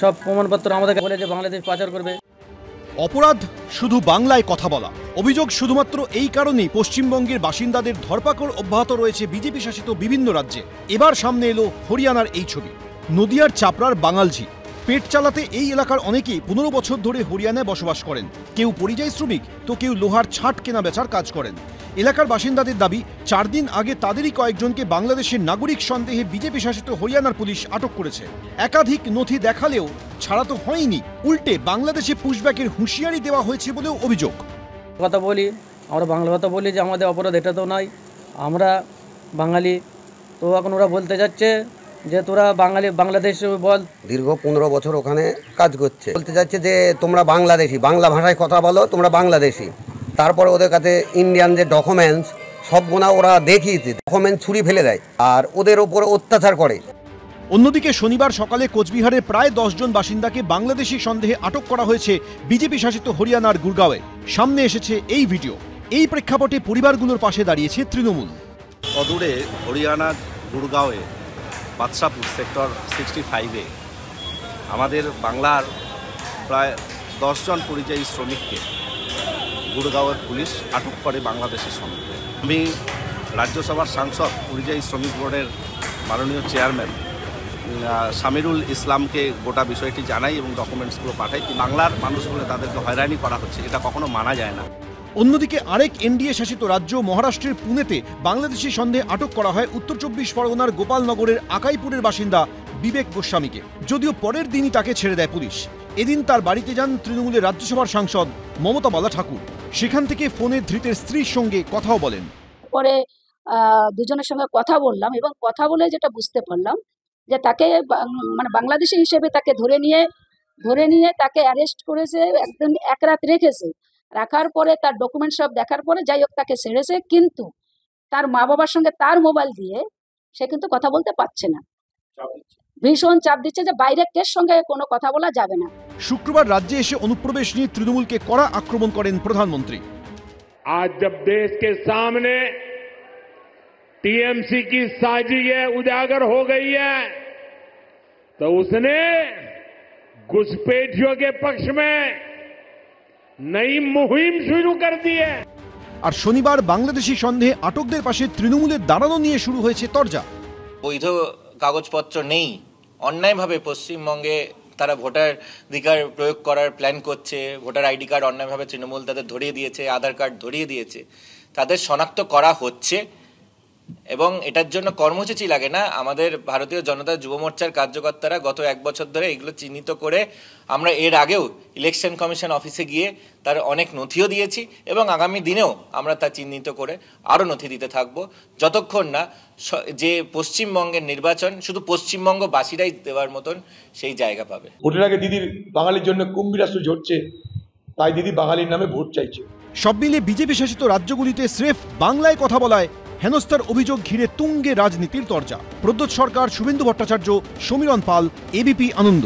সব প্রমাণপত্র আমাদেরকে বলে যে বাংলাদেশ পাচার করবে। অপরাধ শুধু বাংলায় কথা বলা। অভিযোগ শুধুমাত্র এই কারণেই পশ্চিমবঙ্গের বাসিন্দাদের ধরপাকড় অব্যাহত রয়েছে বিজেপি শাসিত বিভিন্ন রাজ্যে। এবার সামনে এলো হরিয়ানার এই ছবি। নদিয়ার চাপড়ার বাঙালঝি। পেট চালাতে এই এলাকার অনেকেই 15 বছর ধরে হরিয়ানায় বসবাস করেন। কেউ পরিযায়ী শ্রমিক, তো কেউ লোহার ছাট কেনা বেচার কাজ করেন। এলাকার বাসিন্দাদের দাবি, 4 দিন আগে তাদেরই কয়েকজনকে বাংলাদেশের নাগরিক সন্দেহে বিজেপি শাসিত হরিয়ানার পুলিশ আটক করেছে। একাধিক নথি দেখালেও ছাড়া তো হয়নি, উল্টে বাংলাদেশে পুশব্যাকের হুঁশিয়ারি দেওয়া হয়েছে বলেও অভিযোগ। কথা বলি, আমরা বাংলা কথা বলি যে আমাদের অপরাধ এটা তো নয়, আমরা বাঙালি। তো এখন ওরা বলতে যাচ্ছে যে তোরা বাঙালি, বাংলাদেশ বল। দীর্ঘ 15 বছর ওখানে কাজ করছে, বলতে যাচ্ছে যে তোমরা বাংলাদেশি, বাংলা ভাষায় কথা বলো, তোমরা বাংলাদেশি। তারপরে ওদের কাছে ইন্ডিয়ান যে ডকুমেন্টস সবগুলা ওরা দেখিয়েছে, ডকুমেন্ট ছুরি ফেলে দেয় আর ওদের ওপরে অত্যাচার করে। অন্যদিকে শনিবার সকালে কোচবিহারের প্রায় 10 জন বাসিন্দাকে বাংলাদেশি সন্দেহে আটক করা হয়েছে বিজেপি শাসিত হরিয়ানার গুরগাঁওয়ে। সামনে এসেছে এই ভিডিও। এই প্রেক্ষাপটে পরিবারগুলোর পাশে দাঁড়িয়েছে তৃণমূল। অদূরে হরিয়ানার গুরগাঁওয়ে বাদশাপুর সেক্টর 65-এ আমাদের বাংলার প্রায় 10 জন পরিযায়ী শ্রমিককে গুরগাঁওয়ের পুলিশ আটক করে বাংলাদেশের সন্দেহে। আমি রাজ্যসভার সাংসদ পরিযায়ী শ্রমিক বোর্ডের মাননীয় চেয়ারম্যান সামিরুল ইসলামকে গোটা বিষয়টি জানাই এবং ডকুমেন্টসগুলো পাঠাই। বাংলার মানুষ বলে তাদেরকে হয়রানি করা হচ্ছে, এটা কখনো মানা যায় না। অন্যদিকে আরেক এনডিএ শাসিত রাজ্য মহারাষ্ট্রের পুনেতে বাংলাদেশি সন্দেহে আটক করা হয় উত্তর 24 পরগনার গোপালনগরের আকাইপুরের বাসিন্দা বিবেক গোস্বামীকে। যদিও পরের দিনই তাকে ছেড়ে দেয় পুলিশ। এদিন তার বাড়িতে যান তৃণমূলের রাজ্যসভার সাংসদ মমতা বালা ঠাকুর। সেখান থেকে ফোনে ধৃতের স্ত্রীর সঙ্গে কথাও বলেন। পরে দুজনের সঙ্গে কথা বললাম এবং কথা বলে যেটা বুঝতে পারলাম যে তাকে মানে বাংলাদেশি হিসেবে তাকে ধরে নিয়ে তাকে অ্যারেস্ট করেছে, একদম এক রাত রেখেছে। রাখার পরে তার ডকুমেন্ট সব দেখার পরে যাই হোক তাকে ছেড়েছে, কিন্তু তার মা বাবার সঙ্গে তার মোবাইল দিয়ে সে কিন্তু কথা বলতে পারছে না। ভীষণ চাপ দিচ্ছে যে বাইরে কেস সঙ্গে কোনো কথা বলা যাবে না। শুক্রবার রাজ্যে এসে অনুপ্রবেশ নিয়ে তৃণমূলকে কড়া আক্রমণ করেন প্রধানমন্ত্রী। आज जब देश के सामने टीएमसी की साजिशें उजागर हो गई है तो उसने घुसपैठियों के पक्ष में नई मुहिम शुरू कर दी है। আর শনিবার বাংলাদেশি সন্দেহে আটকদের পাশে তৃণমূলের দাঁড়ানো নিয়ে শুরু হয়েছে তরজা। বৈধ কাগজপত্র নেই, অন্যায়ভাবে পশ্চিমবঙ্গে তারা ভোটাধিকার প্রয়োগ করার প্ল্যান করছে। ভোটার আইডি কার্ড অন্যায়ভাবে তৃণমূল তাদের ধরিয়ে দিয়েছে, আধার কার্ড ধরিয়ে দিয়েছে, তাদের শনাক্ত করা হচ্ছে এবং এটার জন্য কর্মসূচি লাগে না। আমাদের ভারতীয় জনতা যুব মোর্চার কার্যকর্তারা গত 1 বছর ধরে এগুলো চিহ্নিত করে আমরা এর আগেও ইলেকশন কমিশন অফিসে গিয়ে তার অনেক নথিও দিয়েছি এবং আগামী দিনেও আমরা তা চিহ্নিত করে আরও নথি দিতে থাকবো, যতক্ষণ না যে পশ্চিমবঙ্গের নির্বাচন শুধু পশ্চিমবঙ্গবাসীরাই দেওয়ার মতন সেই জায়গা পাবে। ভোটের আগে দিদির বাঙালির জন্য কুম্ভীরাসু ঝরছে, তাই দিদি বাঙালির নামে ভোট চাইছে। সব মিলে বিজেপি শাসিত রাজ্যগুলিতে স্রেফ বাংলায় কথা বলায় হেনস্থার অভিযোগ ঘিরে তুঙ্গে রাজনীতির তরজা। প্রদ্যোৎ সরকার, শুভেন্দু ভট্টাচার্য, সমীরণ পাল, এবিপি আনন্দ।